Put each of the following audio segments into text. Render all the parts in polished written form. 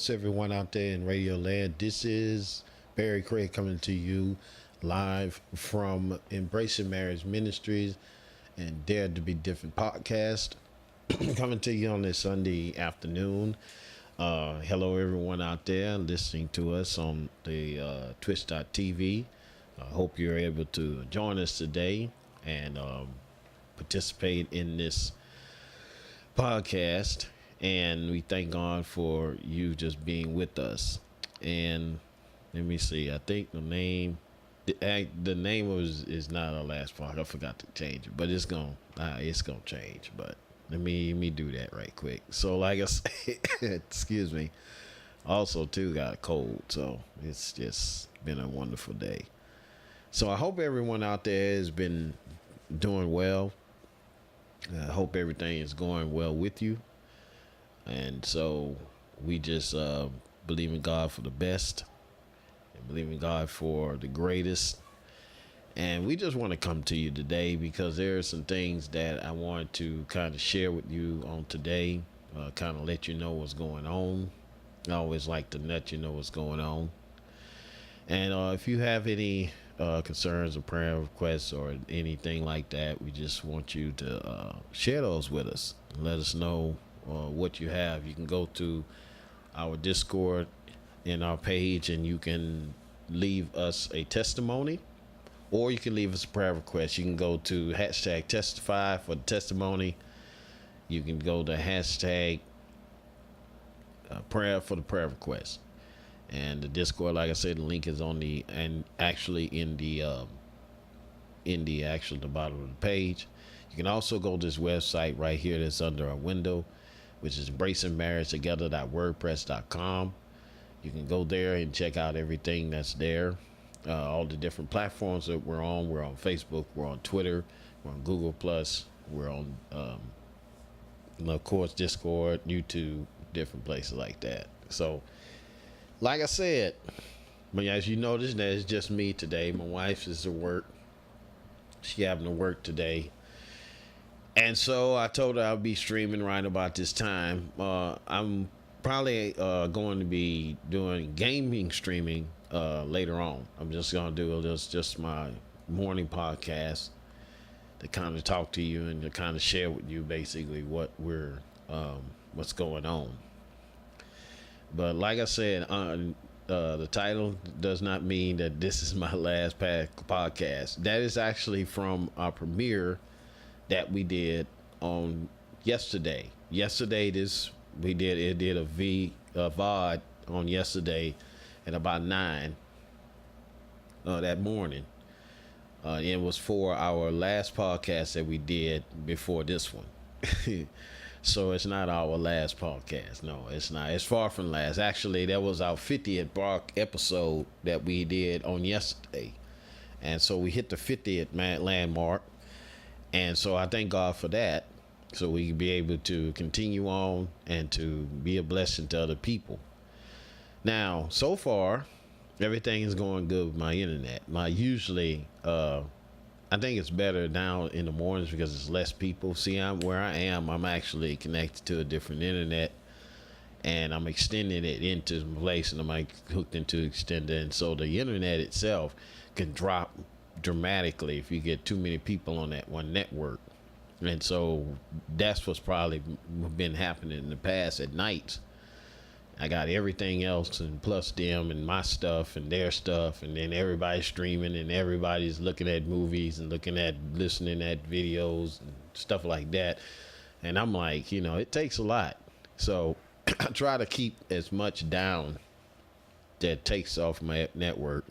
what's everyone out there in Radio Land? This is Barry Craig coming to you live from Embracing Marriage Ministries and Dare to Be Different podcast. Coming to you on this Sunday afternoon. Hello, everyone out there listening to us on the Twitch.tv. I hope you're able to join us today and participate in this podcast. And we thank God for you just being with us. And let me see. I think the name is not our last part. I forgot to change it, but it's gonna change. But let me do that right quick. So like I said, excuse me. Also too got a cold, so it's just been a wonderful day. So I hope everyone out there has been doing well. I hope everything is going well with you. And so we just believe in God for the best and believe in God for the greatest. And we just want to come to you today because there are some things that I want to kind of share with you on today, kind of let you know what's going on. I always like to let you know what's going on. And if you have any concerns or prayer requests or anything like that, we just want you to share those with us. Let us know what you have. You can go to our Discord in our page and you can leave us a testimony, or you can leave us a prayer request. You can go to hashtag testify for the testimony. You can go to hashtag prayer for the prayer request. And the Discord, like I said, the link is on the bottom of the page. You can also go to this website right here that's under our window, which is embracingmarriagetogether.wordpress.com. You can go there and check out everything that's there. All the different platforms that we're on. We're on Facebook, we're on Twitter, we're on Google Plus, we're on of course Discord, YouTube, different places like that. So like I said, but as you notice, that it's just me today. My wife is at work. She having to work today. And so I told her I'll be streaming right about this time. I'm probably going to be doing gaming streaming later on. I'm just going to do just my morning podcast to kind of talk to you and to kind of share with you basically what's going on. But like I said, the title does not mean that this is my last podcast. That is actually from our premiere that we did on yesterday. It did a VOD on yesterday at about 9 that morning. It was for our last podcast that we did before this one. So it's not our last podcast. No, it's not. It's far from last. Actually, that was our 50th episode that we did on yesterday. And so we hit the 50th landmark. And so I thank God for that. So we can be able to continue on and to be a blessing to other people. Now, so far, everything is going good with my internet. I think it's better now in the mornings because it's less people. See, where I am, I'm actually connected to a different internet, and I'm extending it into some place, and I'm hooked into extender. And so the internet itself can drop dramatically if you get too many people on that one network. And so that's what's probably been happening in the past at night. I got everything else and plus them and my stuff and their stuff, and then everybody's streaming and everybody's looking at movies and listening at videos and stuff like that. And I'm like, it takes a lot. So I try to keep as much down that takes off my network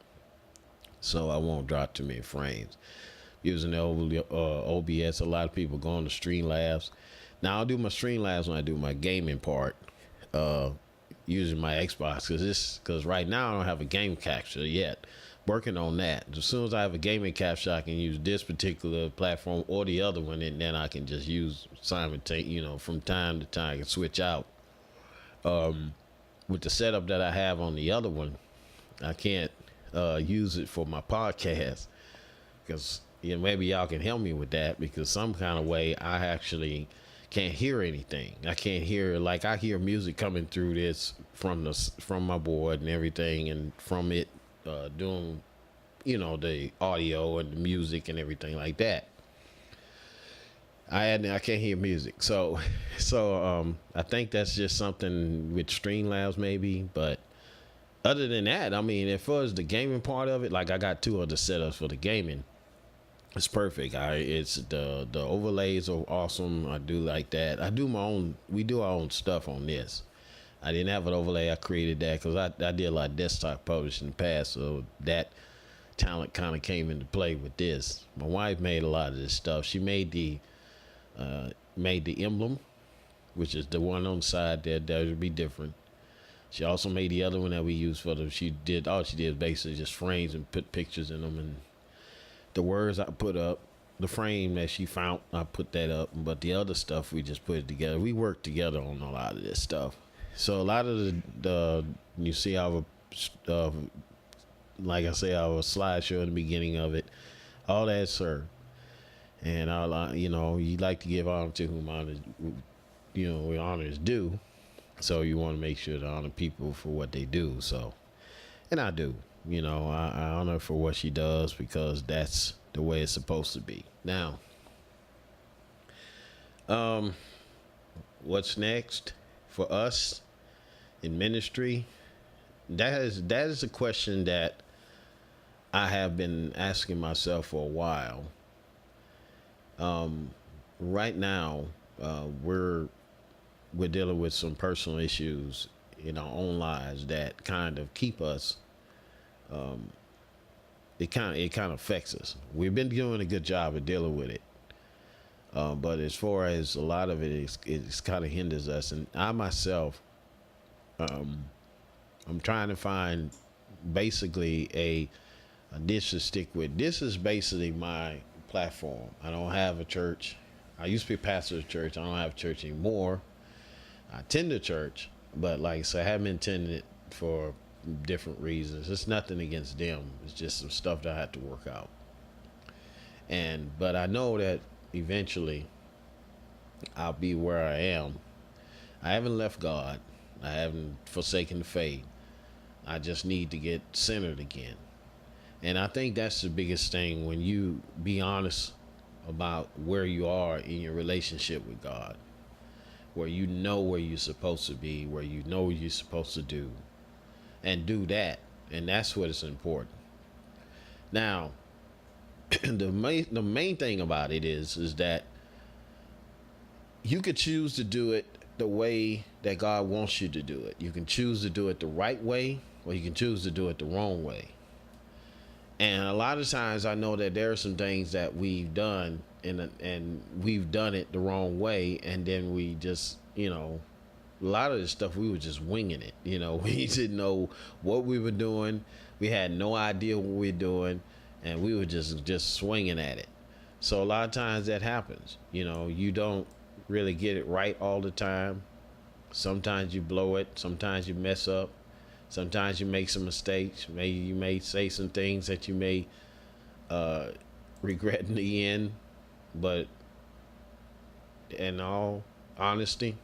so I won't drop too many frames. Using the OBS, a lot of people go on to Streamlabs. Now I'll do my Streamlabs when I do my gaming part. Using my Xbox because right now I don't have a game capture yet. Working on that. As soon as I have a gaming capture, I can use this particular platform or the other one, and then I can just use simultaneously. From time to time I can switch out. With the setup that I have on the other one, I can't use it for my podcast because maybe y'all can help me with that, because some kind of way I actually can't hear anything. I can't hear, like, I hear music coming through this from my board and everything, and from it doing, the audio and the music and everything like that. I can't hear music, so I think that's just something with Streamlabs maybe. But other than that, I mean, as far as the gaming part of it, like, I got two other setups for the gaming. It's perfect. It's the overlays are awesome. I do like that. I do my own. We do our own stuff on this. I didn't have an overlay. I created that because I did a lot of desktop publishing in the past, so that talent kind of came into play with this. My wife made a lot of this stuff. She made the emblem, which is the one on the side that would be different. She also made the other one that we use for the. She did all she did was basically just frames and put pictures in them, and the words I put up, the frame that she found, I put that up. But the other stuff, we just put it together. We work together on a lot of this stuff. So a lot of the you see our, like I say, our slideshow in the beginning of it, all that's her. And you like to give honor to whom honor, honor is due. So you want to make sure to honor people for what they do. So, and I do. I honor her for what she does because that's the way it's supposed to be. Now, what's next for us in ministry? That is a question that I have been asking myself for a while. Right now, we're dealing with some personal issues in our own lives that kind of keep us. It kind of affects us. We've been doing a good job of dealing with it, but as far as a lot of it's kind of hinders us. And I myself, I'm trying to find basically a dish to stick with. This is basically my platform. I don't have a church. I used to be a pastor of church. I don't have a church anymore. I attend a church, but like I said, I haven't attended it for different reasons. It's nothing against them. It's just some stuff that I had to work out. But I know that eventually I'll be where I am. I haven't left God. I haven't forsaken the faith. I just need to get centered again. And I think that's the biggest thing, when you be honest about where you are in your relationship with God, where you know where you're supposed to be, where you know what you're supposed to do, and do that. And that's what is important. Now, the main thing about it is that you could choose to do it the way that God wants you to do it. You can choose to do it the right way, or you can choose to do it the wrong way. And a lot of times I know that there are some things that we've done and we've done it the wrong way, and then we just, a lot of this stuff we were just winging it. We didn't know what we were doing. We had no idea what we were doing, and we were just swinging at it. So a lot of times that happens. You don't really get it right all the time. Sometimes you blow it. Sometimes you mess up. Sometimes you make some mistakes. Maybe you may say some things that you may regret in the end. But in all honesty,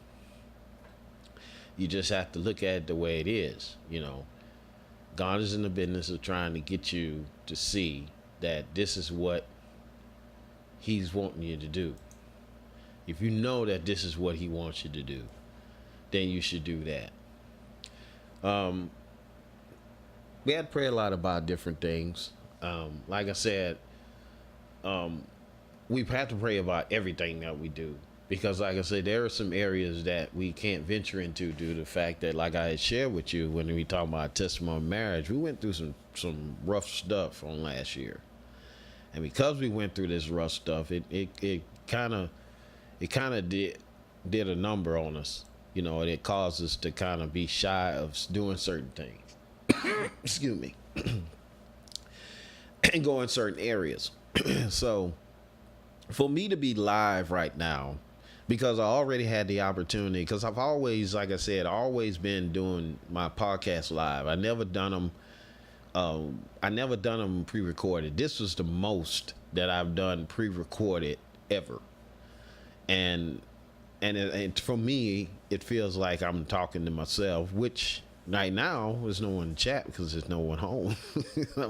you just have to look at it the way it is. God is in the business of trying to get you to see that this is what he's wanting you to do. If you know that this is what he wants you to do, then you should do that. We had to pray a lot about different things. Like I said, we've had to pray about everything that we do, because like I said, there are some areas that we can't venture into due to the fact that, like I had shared with you when we talked about testimony of marriage, we went through some rough stuff on last year. And because we went through this rough stuff, it kind of did a number on us. And it caused us to kind of be shy of doing certain things. Excuse me. And go in certain areas. So for me to be live right now, because I already had the opportunity, because I've always, like I said, always been doing my podcast live. I never done them pre-recorded. This was the most that I've done pre-recorded ever. And And for me, it feels like I'm talking to myself, which right now there's no one in chat because there's no one home.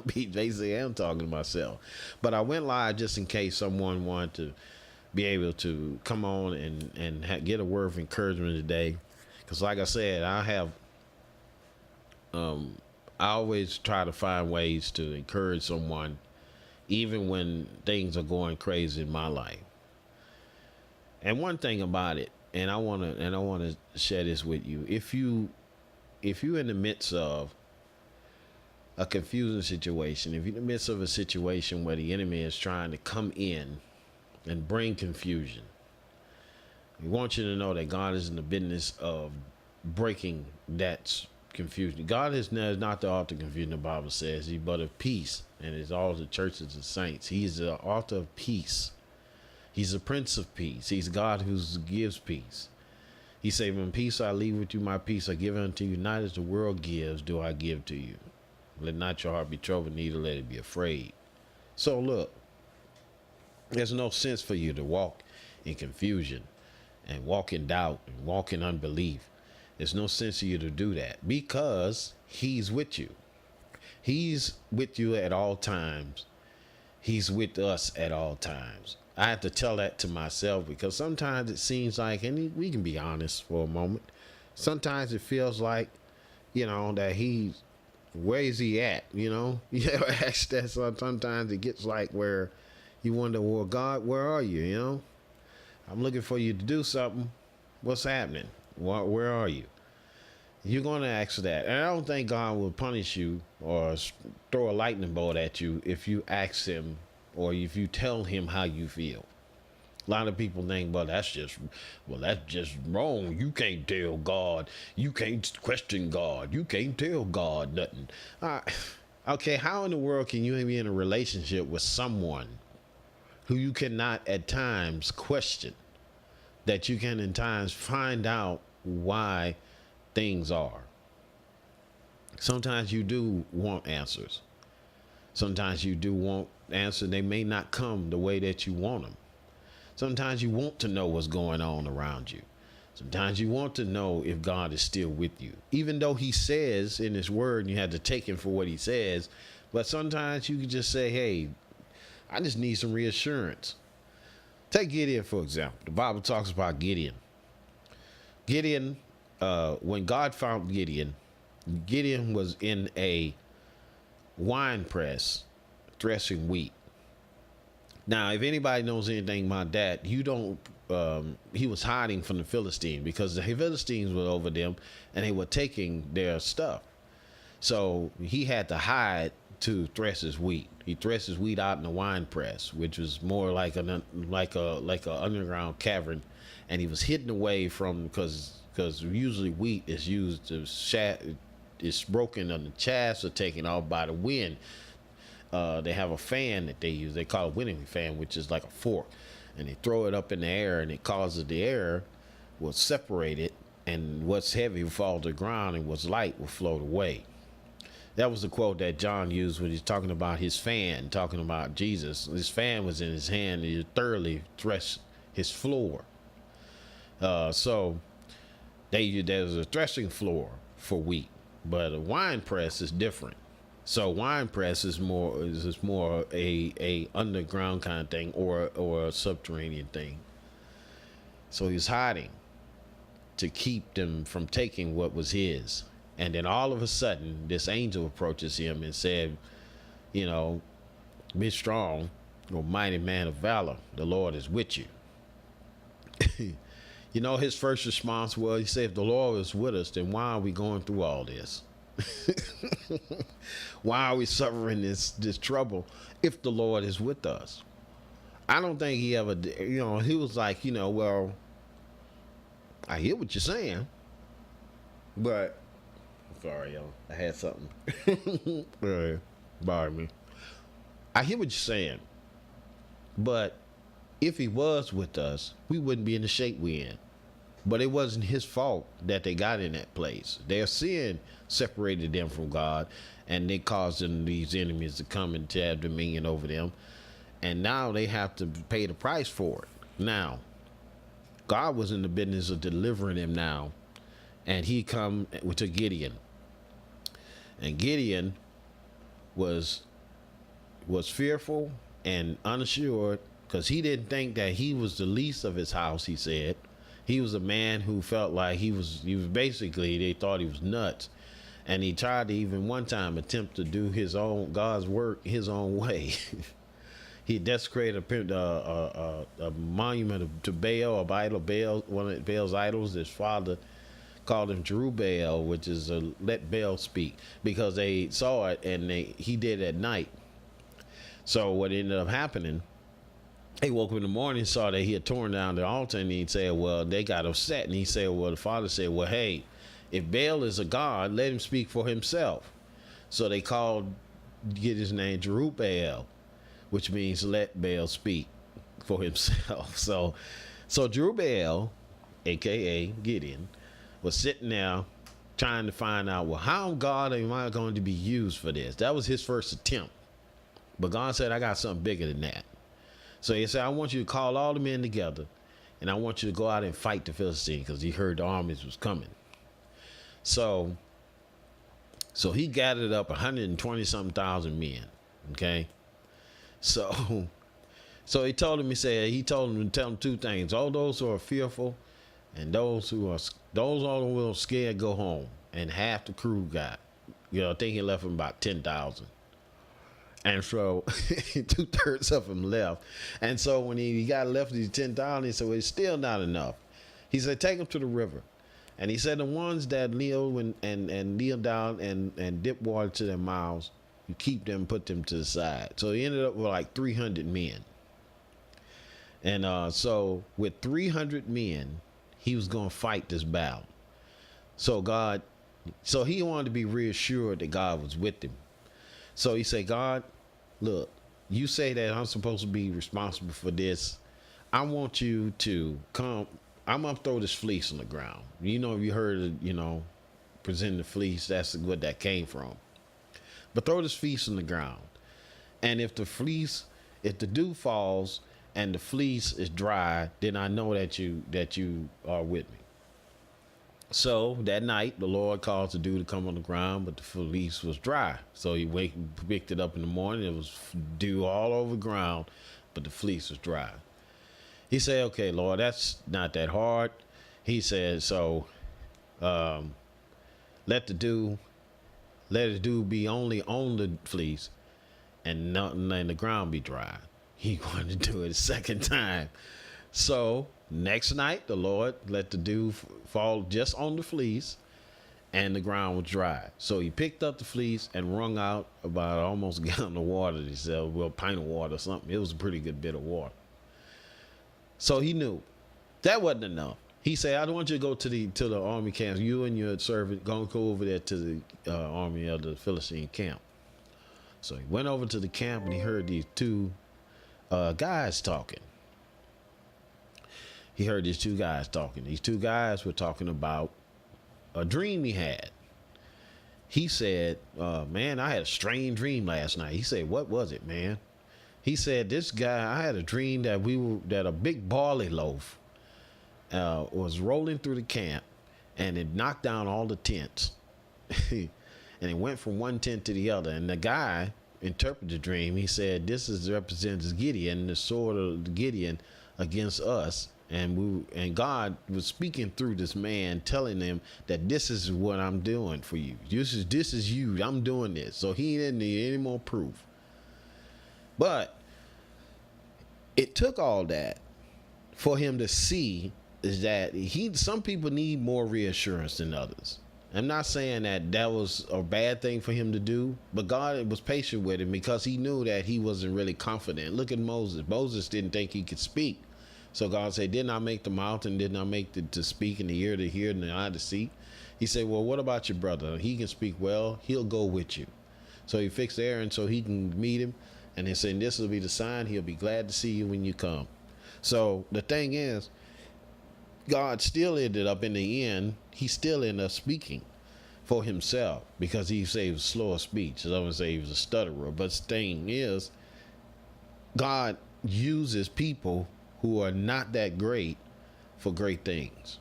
Basically, I'm talking to myself. But I went live just in case someone wanted to be able to come on and get a word of encouragement today. Because like I said, I always try to find ways to encourage someone, even when things are going crazy in my life. And one thing about it, and I wanna share this with you. If you're in the midst of a confusing situation, if you're in the midst of a situation where the enemy is trying to come in and bring confusion, we want you to know that God is in the business of breaking that confusion. God is not the author of confusion, the Bible says, He but of peace, and is all the churches of saints. He's the author of peace. He's the Prince of Peace. He's God who gives peace. He said, when peace I leave with you, my peace I give unto you. Not as the world gives, do I give to you. Let not your heart be troubled, neither let it be afraid. So look, there's no sense for you to walk in confusion and walk in doubt and walk in unbelief. There's no sense for you to do that because He's with you. He's with you at all times. He's with us at all times. I have to tell that to myself because sometimes it seems like, and we can be honest for a moment, sometimes it feels like, that where is He at? You ever ask that? Sometimes it gets like where you wonder, well, God, where are you? I'm looking for you to do something. What's happening? Where are you? You're going to ask that. And I don't think God will punish you or throw a lightning bolt at you if you ask Him or if you tell Him how you feel. A lot of people think, that's just wrong. You can't tell God. You can't question God. You can't tell God nothing. Okay, how in the world can you be in a relationship with someone who you cannot at times question, that you can at times find out why things are? Sometimes you do want answers. Sometimes you do want answers. They may not come the way that you want them. Sometimes you want to know what's going on around you. Sometimes you want to know if God is still with you, even though He says in His word, and you have to take Him for what He says. But sometimes you can just say, hey, I just need some reassurance. Take Gideon, for example. The Bible talks about Gideon. Gideon, when God found Gideon, Gideon was in a wine press threshing wheat. Now, if anybody knows anything about that, he was hiding from the Philistines because the Philistines were over them and they were taking their stuff. So he had to hide to thresh his wheat. He threshed his wheat out in a wine press, which was more like a underground cavern, and he was hidden away from because usually wheat is used to it's broken on the chaffs or taken off by the wind. They have a fan that they use. They call it a winnowing fan, which is like a fork, and they throw it up in the air, and it causes the air will separate it, and what's heavy will fall to the ground, and what's light will float away. That was the quote that John used when he's talking about his fan, talking about Jesus. His fan was in his hand, and he thoroughly threshed his floor. So there's a threshing floor for wheat, but a wine press is different. So wine press is more a underground kind of thing or a subterranean thing. So he's hiding to keep them from taking what was his. And then all of a sudden, this angel approaches him and said, be strong, O mighty man of valor. The Lord is with you. His first response was, he said, if the Lord is with us, then why are we going through all this? Why are we suffering this trouble if the Lord is with us? I don't think he ever, he was like, well, I hear what you're saying, but sorry, y'all, I had something. Bother me. I hear what you're saying, but if he was with us, we wouldn't be in the shape we're in. But it wasn't his fault that they got in that place. Their sin separated them from God, and they caused them, these enemies, to come and to have dominion over them. And now they have to pay the price for it. Now, God was in the business of delivering him now, and he come to Gideon, and Gideon was fearful and unassured because he didn't think that he was the least of his house. He said he was a man who felt like he was basically, they thought he was nuts, and he tried to even one time attempt to do his own God's work his own way. He desecrated a monument to Baal, a idol, Baal, one of Baal's idols. His father called him Jerubbaal, which is let Baal speak, because they saw it and he did it at night. So what ended up happening, he woke up in the morning, saw that he had torn down the altar, and he said, well, they got upset. And he said, well, the father said, well, hey, if Baal is a god, let him speak for himself. So they get his name Jerubbaal, which means let Baal speak for himself. So Jerubbaal, aka Gideon, was sitting there trying to find out, well, how God am I going to be used for this? That was his first attempt. But God said, I got something bigger than that. So he said, I want you to call all the men together, and I want you to go out and fight the Philistines, because he heard the armies was coming. So he gathered up 120-something thousand men. Okay. So he told him, he told him to tell him two things. All those who are fearful and those all who are scared, go home. And half the crew got, I think he left him about 10,000. And so 2/3 of them left. And so when he got left these 10,000, he said, well, it's still not enough. He said, take them to the river. And he said, the ones that kneel and kneel down and dip water to their mouths, you keep them, put them to the side. So he ended up with like 300 men. And so with 300 men, he was going to fight this battle. So he wanted to be reassured that God was with him. So he said, God, look, you say that I'm supposed to be responsible for this. I want you to come. I'm going to throw this fleece on the ground. You heard of, presenting the fleece. That's what that came from. But throw this fleece on the ground. And if the dew falls and the fleece is dry, then I know that you are with me. So that night, the Lord caused the dew to come on the ground, but the fleece was dry. So he picked it up in the morning. It was dew all over the ground, but the fleece was dry. He said, okay, Lord, that's not that hard. He said, so let the dew be only on the fleece and the ground be dry. He wanted to do it a second time. So next night, the Lord let the dew fall just on the fleece, and the ground was dry. So he picked up the fleece and wrung out about almost a gallon of water. He said, well, a pint of water or something. It was a pretty good bit of water. So he knew that wasn't enough. He said, I don't want you to go to the army camps. You and your servant go over there to the army of the Philistine camp. So he went over to the camp, and he heard these two guys talking. He heard these two guys talking. These two guys were talking about a dream he had. He said, man, I had a strange dream last night. He said, what was it, man? He said, this guy, I had a dream that a big barley loaf was rolling through the camp, and it knocked down all the tents. And it went from one tent to the other. And the guy interpreted the dream. He said, this represents Gideon, the sword of Gideon against us. And God was speaking through this man, telling them that this is what I'm doing for you. This is you. I'm doing this. So he didn't need any more proof. But it took all that for him to see is that some people need more reassurance than others. I'm not saying that was a bad thing for him to do, but God was patient with him because he knew that he wasn't really confident. Look at Moses. Moses didn't think he could speak. So God said, didn't I make the mouth and didn't I make to speak and the ear to hear and the eye to see? He said, well, what about your brother? He can speak well. He'll go with you. So he fixed Aaron so he can meet him. And he said, this will be the sign. He'll be glad to see you when you come. So the thing is, God still ended up in the end, he still ended up speaking for himself because he said he was slow of speech. So I would say he was a stutterer. But the thing is, God uses people who are not that great for great things.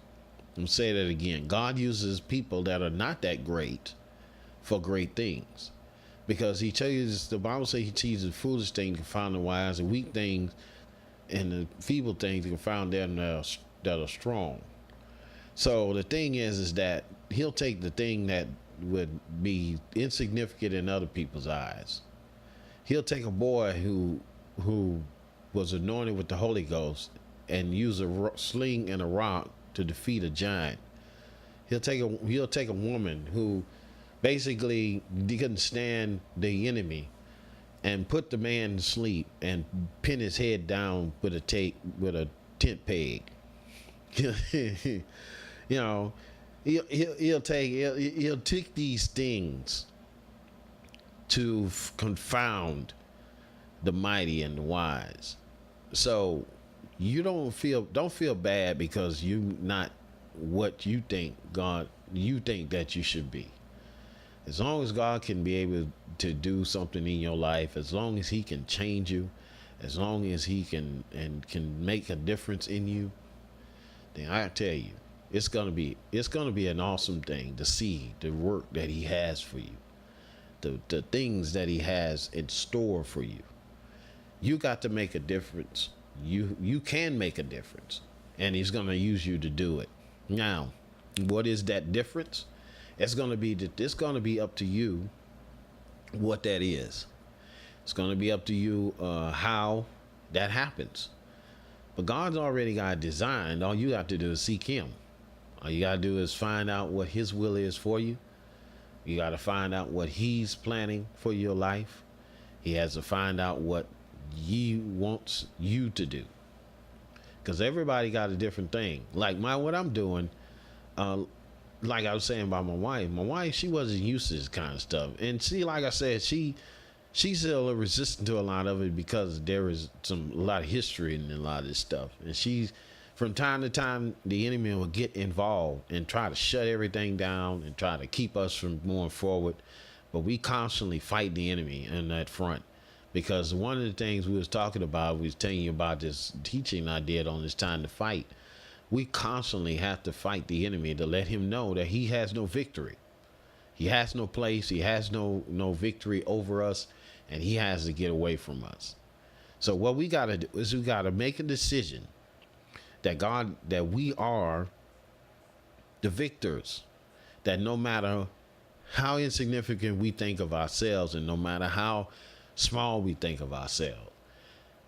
I'm say that again. God uses people that are not that great for great things. Because he tells the Bible says he teaches foolish things to confound the wise, and weak things and the feeble things to confound them that are strong. So the thing is that he'll take the thing that would be insignificant in other people's eyes. He'll take a boy who was anointed with the Holy Ghost and use a sling and a rock to defeat a giant. He'll take a woman who basically couldn't stand the enemy and put the man to sleep and pin his head down with a tent peg. you know, he'll take these things to confound the mighty and the wise. So you don't feel bad because you not what you think that you should be. As long as God can be able to do something in your life, as long as he can change you, as long as he can make a difference in you, then I tell you, it's gonna be an awesome thing to see the work that he has for you, the things that he has in store for you. You got to make a difference. You can make a difference, and he's gonna use you to do it. Now, what is that difference? It's gonna be up to you what that is. It's gonna be up to you how that happens. But God's already got it designed. All you got to do is seek him. All you got to do is find out what his will is for you. You got to find out what he's planning for your life. He has to find out what he wants you to do. Because everybody got a different thing. Like what I'm doing, like I was saying about my wife, she wasn't used to this kind of stuff. And see, like I said, she's still resistant to a lot of it because there is a lot of history in a lot of this stuff. And she's, from time to time, the enemy will get involved and try to shut everything down and try to keep us from moving forward. But we constantly fight the enemy in that front. Because one of the things we was talking about, we was telling you about this teaching I did on this time to fight. We constantly have to fight the enemy to let him know that he has no victory. He has no place. He has no victory over us, and he has to get away from us. So what we got to do is we got to make a decision that we are the victors, that no matter how insignificant we think of ourselves and no matter how small we think of ourselves,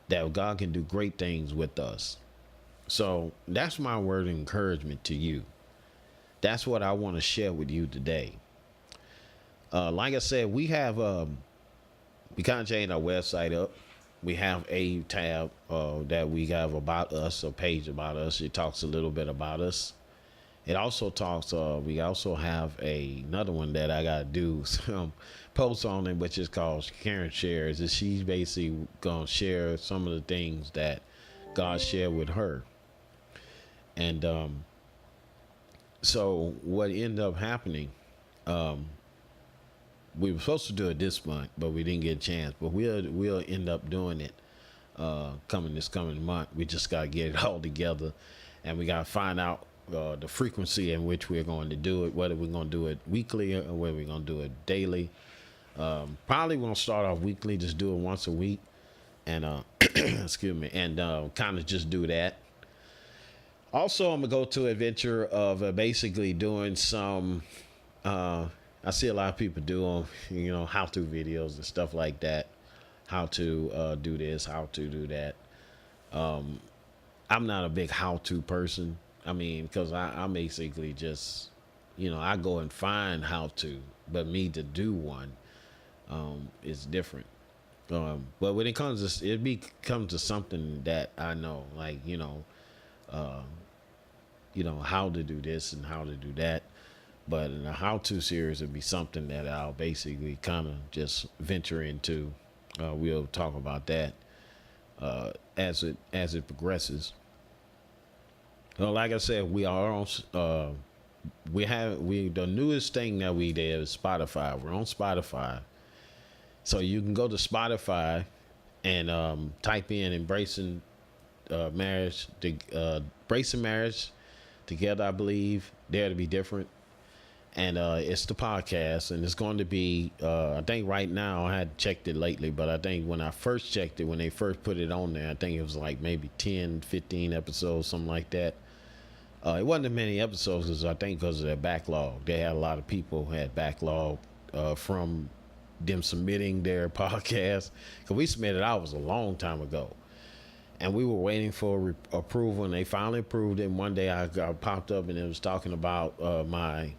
that God can do great things with us. So that's my word of encouragement to you. That's what I want to share with you today. Like I said, we kind of changed our website up. We have a tab that we have about us, a page about us. It talks a little bit about us. It also talks, we also have another one that I got to do some posts on it, which is called Karen Shares. And she's basically going to share some of the things that God shared with her. And so what ended up happening, we were supposed to do it this month, but we didn't get a chance. But we'll end up doing it this coming month. We just got to get it all together, and we got to find out the frequency in which we're going to do it, whether we're going to do it weekly or whether we're going to do it daily. Probably going to start off weekly, just do it once a week, and excuse me, and kind of just do that. Also, I'm gonna go to an adventure of basically doing some. I see a lot of people do how-to videos and stuff like that. How to do this, how to do that. I'm not a big how-to person. I mean, because I basically just, I go and find how-to, but me to do one is different. But when it comes to, it becomes to something that I know, like, how to do this and how to do that. But in a how-to series, it'd be something that I'll basically kind of just venture into. We'll talk about that as it progresses. Well, like I said, we are on. The newest thing that we did is Spotify. We're on Spotify, so you can go to Spotify and type in "Embracing marriage, Brace and Marriage Together, I believe. Dare to be Different. And it's the podcast, and it's going to be, I think right now, I hadn't checked it lately, but I think when I first checked it, when they first put it on there, I think it was like maybe 10, 15 episodes, something like that. It wasn't that many episodes, I think because of their backlog. They had a lot of people who had backlog from them submitting their podcast. Because we submitted ours a long time ago. And we were waiting for approval, and they finally approved it. And one day I popped up, and it was talking about my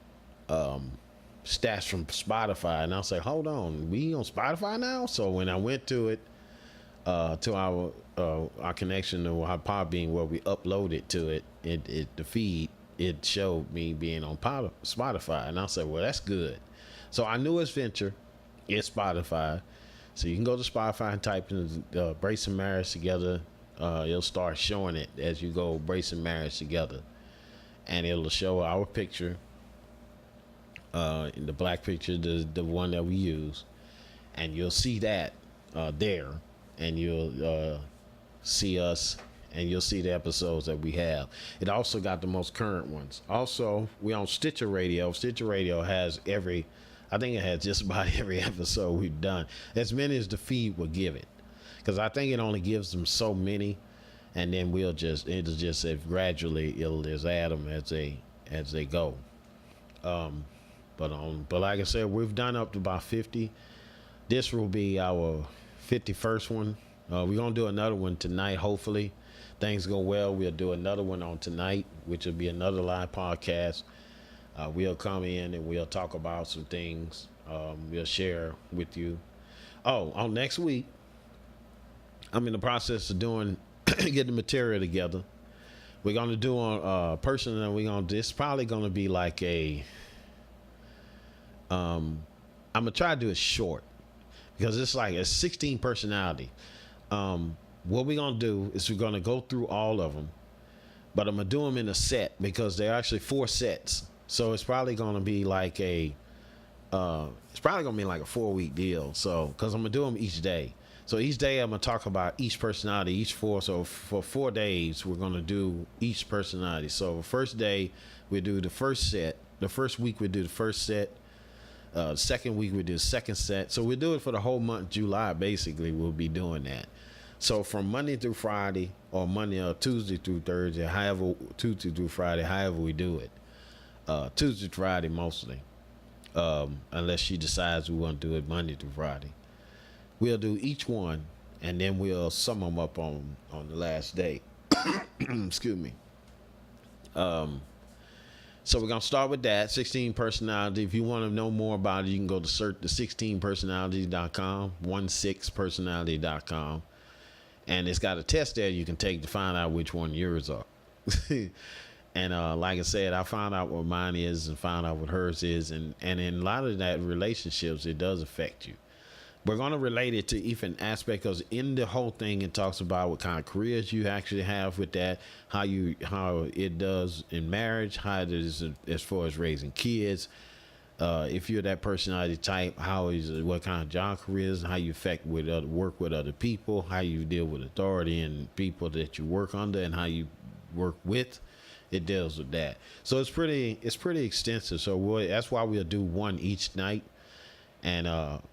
stats from Spotify, and I was like, hold on, we on Spotify now? So when I went to it, to our connection to our Podbean, where we uploaded to it, the feed, it showed me being on Spotify, and I said, well, that's good. So our newest venture is Spotify. So you can go to Spotify and type in Brace and Marriage Together. It'll start showing it as you go, Brace and Marriage Together, and it'll show our picture. In the black picture, the one that we use, and you'll see that there, and you'll see us, and you'll see the episodes that we have. It also got the most current ones. Also, we on Stitcher Radio. Stitcher Radio has I think it has just about every episode we've done, as many as the feed will give it, because I think it only gives them so many, and then it'll just gradually it'll just add them as they go. But like I said, we've done up to about 50. This will be our 51st one. We're going to do another one tonight, hopefully. Things go well, we'll do another one on tonight, which will be another live podcast. We'll come in and we'll talk about some things. We'll share with you. On next week, I'm in the process of getting the material together. We're going to do on person that we're going to do. It's probably going to be like I'm gonna try to do it short, because it's like a 16 personality. What we're gonna do is we're gonna go through all of them, but I'm gonna do them in a set, because they're actually 4 sets. So it's probably gonna be like a 4-week deal. So because I'm gonna do them each day. So each day I'm gonna talk about each personality, each 4. So for 4 days we're gonna do each personality. So the first day we do the first set. The first week we do the first set. Second week we do the second set. So we do it for the whole month of July. Basically, we'll be doing that. So from Monday through Friday, or Monday or Tuesday through Thursday, Tuesday through Friday, however we do it. Tuesday to Friday mostly, unless she decides we want to do it Monday through Friday. We'll do each one, and then we'll sum them up on the last day. Excuse me. So we're going to start with that, 16 personality. If you want to know more about it, you can go to search the 16personality.com, 16personality.com. And it's got a test there you can take to find out which one yours are. And like I said, I found out what mine is and found out what hers is. And in a lot of that relationships, it does affect you. We're going to relate it to even aspect, because in the whole thing, it talks about what kind of careers you actually have with that, how it does in marriage, how it is as far as raising kids. If you're that personality type, what kind of job careers, how you work with other people, how you deal with authority and people that you work under, and how you work with. It deals with that. So it's pretty extensive. So that's why we'll do one each night. And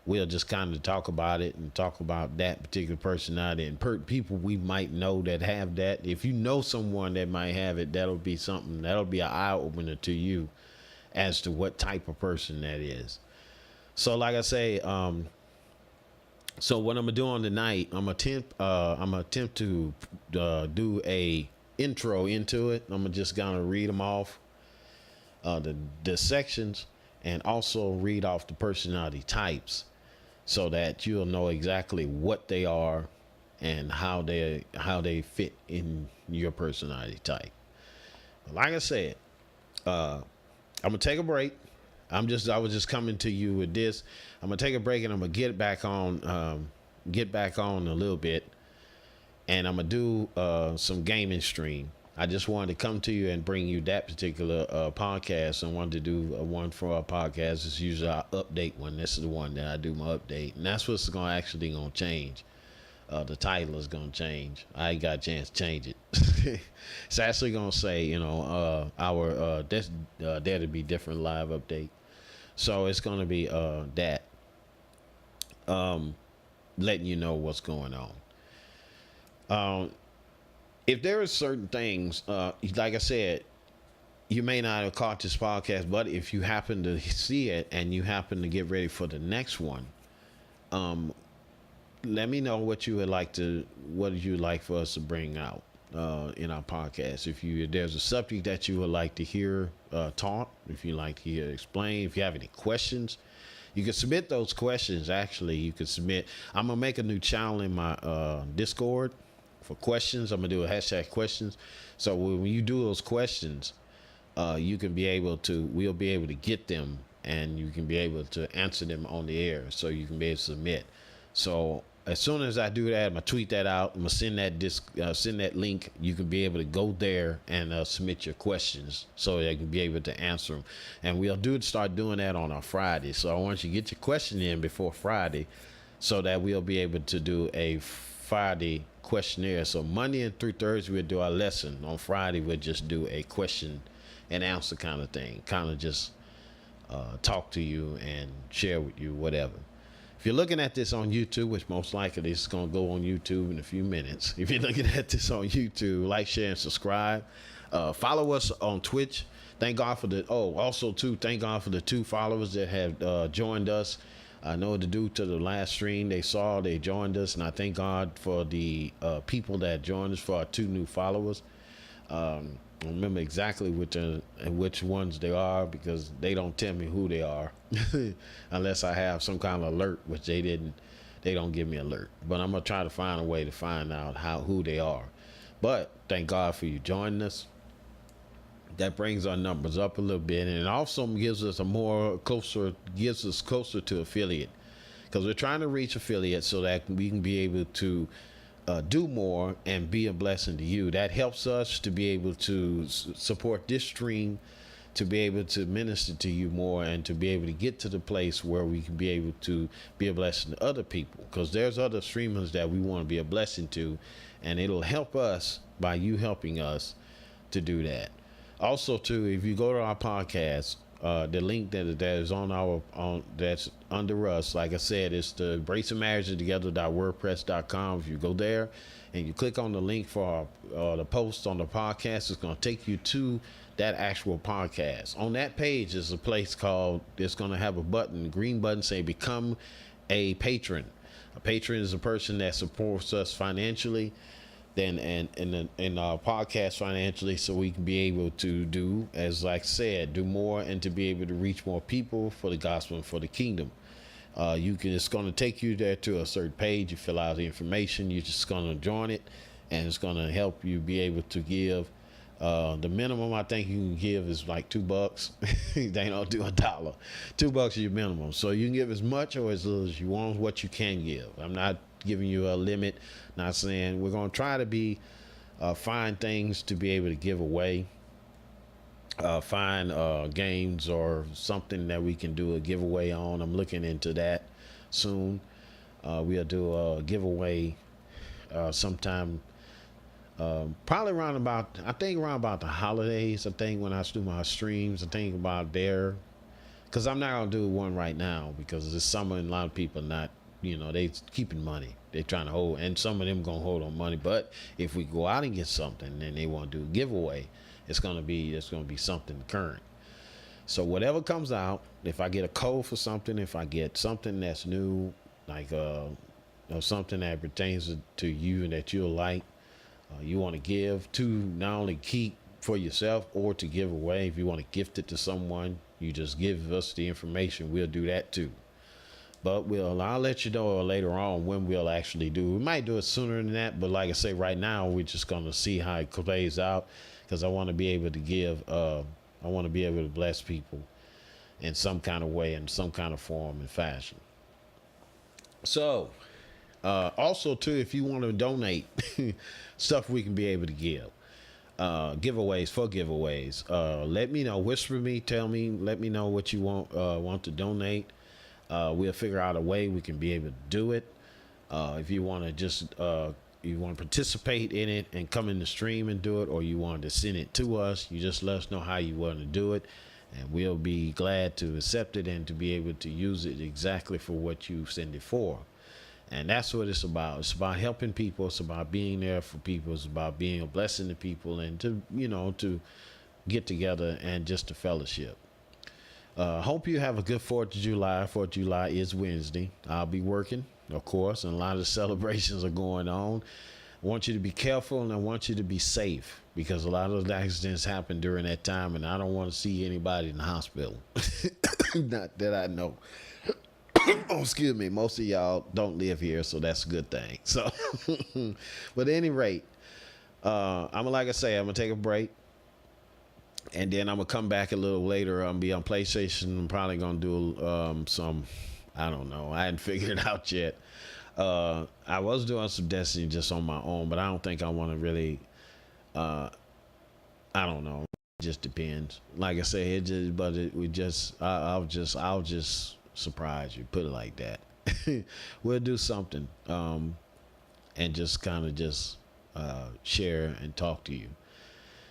we'll just kind of talk about it and talk about that particular personality and people we might know that have that. If you know someone that might have it, that'll be an eye opener to you as to what type of person that is. So like I say, so what I'm gonna do on tonight, I'm gonna attempt to do a intro into it. I'm just gonna read them off, the sections, and also read off the personality types, so that you'll know exactly what they are and how they fit in your personality type. Like I said, I'm gonna take a break. I was just coming to you with this. I'm gonna take a break, and I'm gonna get back on a little bit, and I'm gonna do some gaming stream. I just wanted to come to you and bring you that particular podcast. I wanted to do one for our podcast. It's usually our update one. This is the one that I do my update, and that's what's actually gonna change. The title is gonna change. I ain't got a chance to change it. It's actually gonna say, our this there to be different live update. So it's gonna be that um letting you know what's going on. Um, if there are certain things, like I said, you may not have caught this podcast, but if you happen to see it and you happen to get ready for the next one, um, let me know what you would like for us to bring out in our podcast. If there's a subject that you would like to hear taught, if you like to hear explained, if you have any questions, you can submit those questions. Actually, you can submit. I'm gonna make a new channel in my Discord for questions. I'm gonna do a hashtag questions. So when you do those questions, you can be able to. We'll be able to get them, and you can be able to answer them on the air. So you can be able to submit. So as soon as I do that, I'm gonna tweet that out. I'm gonna send that link. You can be able to go there and submit your questions, so they can be able to answer them. And we'll start doing that on our Friday. So I want you to get your question in before Friday, so that we'll be able to do a Friday questionnaire. So Monday and through Thursday we'll do our lesson. On Friday we'll just do a question and answer kind of thing. Kind of just talk to you and share with you whatever. If you're looking at this on YouTube, which most likely is going to go on YouTube in a few minutes. If you're looking at this on YouTube, like, share, and subscribe. Follow us on Twitch. Thank God for thank God for the 2 followers that have joined us. I know due to the last stream they joined us, and I thank God for the people that joined us, for our 2 new followers. I don't remember exactly which ones they are, because they don't tell me who they are unless I have some kind of alert, which they don't give me alert. But I'm gonna try to find a way to find out who they are. But thank God for you joining us. That brings our numbers up a little bit, and it also gives us closer to affiliate, because we're trying to reach affiliates so that we can be able to do more and be a blessing to you. That helps us to be able to support this stream, to be able to minister to you more, and to be able to get to the place where we can be able to be a blessing to other people, because there's other streamers that we want to be a blessing to, and it'll help us by you helping us to do that. Also too, if you go to our podcast, the link that is that's under us, like I said, it's the Brace and Marriage Together.wordpress.com. If you go there and you click on the link for the post on the podcast, it's going to take you to that actual podcast. On that page is a place it's going to have a green button saying become a patron. A patron is a person that supports us financially in our podcast financially, so we can be able to do, as like I said, do more, and to be able to reach more people for the gospel and for the kingdom. It's going to take you there to a certain page. You fill out the information, you're just going to join it, and it's going to help you be able to give. The minimum I think you can give is like $2. They don't do $1. $2 is your minimum, so you can give as much or as little as you want, what you can give. I'm not giving you a limit. Not saying we're going to try to find things to be able to give away, find games or something that we can do a giveaway on. I'm looking into that soon. We'll do a giveaway sometime, probably around about the holidays. I think when I do my streams, I think about there, because I'm not going to do one right now because it's summer and a lot of people not, they keeping money. They're trying to hold, and some of them gonna hold on money. But if we go out and get something, and they want to do a giveaway, it's gonna be something current. So whatever comes out, if I get a code for something, if I get something that's new, like something that pertains to you and that you'll like, you want to give to, not only keep for yourself or to give away. If you want to gift it to someone, you just give us the information. We'll do that too. But I'll let you know later on when we'll actually do. We might do it sooner than that, but like I say, right now we're just gonna see how it plays out, because I want to be able to give. I want to be able to bless people in some kind of way, in some kind of form and fashion. So, also too, if you want to donate stuff, we can be able to give. Giveaways. Let me know. Whisper me. Tell me. Let me know what you want to donate. We'll figure out a way we can be able to do it. If you want to just you want to participate in it and come in the stream and do it, or you want to send it to us, you just let us know how you want to do it, and we'll be glad to accept it and to be able to use it exactly for what you send it for. And that's what it's about. It's about helping people. It's about being there for people. It's about being a blessing to people, and to, to get together and just to fellowship. Hope you have a good 4th of July. 4th of July is Wednesday. I'll be working, of course, and a lot of celebrations are going on. I want you to be careful, and I want you to be safe, because a lot of the accidents happen during that time, and I don't want to see anybody in the hospital. Not that I know. Oh, excuse me. Most of y'all don't live here, so that's a good thing. So, but at any rate, like I say, I'm gonna take a break, and then I'm gonna come back a little later. I'm be on PlayStation. I'm probably gonna do some. I don't know. I hadn't figured it out yet. I was doing some Destiny just on my own, but I don't think I want to really. I don't know. It just depends. Like I say, it just. But we just. I'll just surprise you. Put it like that. We'll do something. And just kind of just share and talk to you.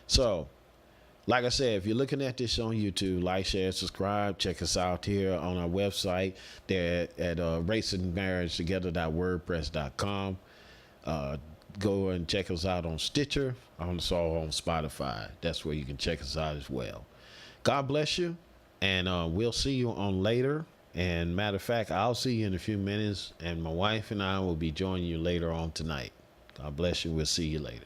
So, like I said, if you're looking at this on YouTube, like, share, subscribe. Check us out here on our website there at racingmarriagetogether.wordpress.com. Go and check us out on Stitcher, also on Spotify. That's where you can check us out as well. God bless you, and we'll see you on later. And matter of fact, I'll see you in a few minutes, and my wife and I will be joining you later on tonight. God bless you. We'll see you later.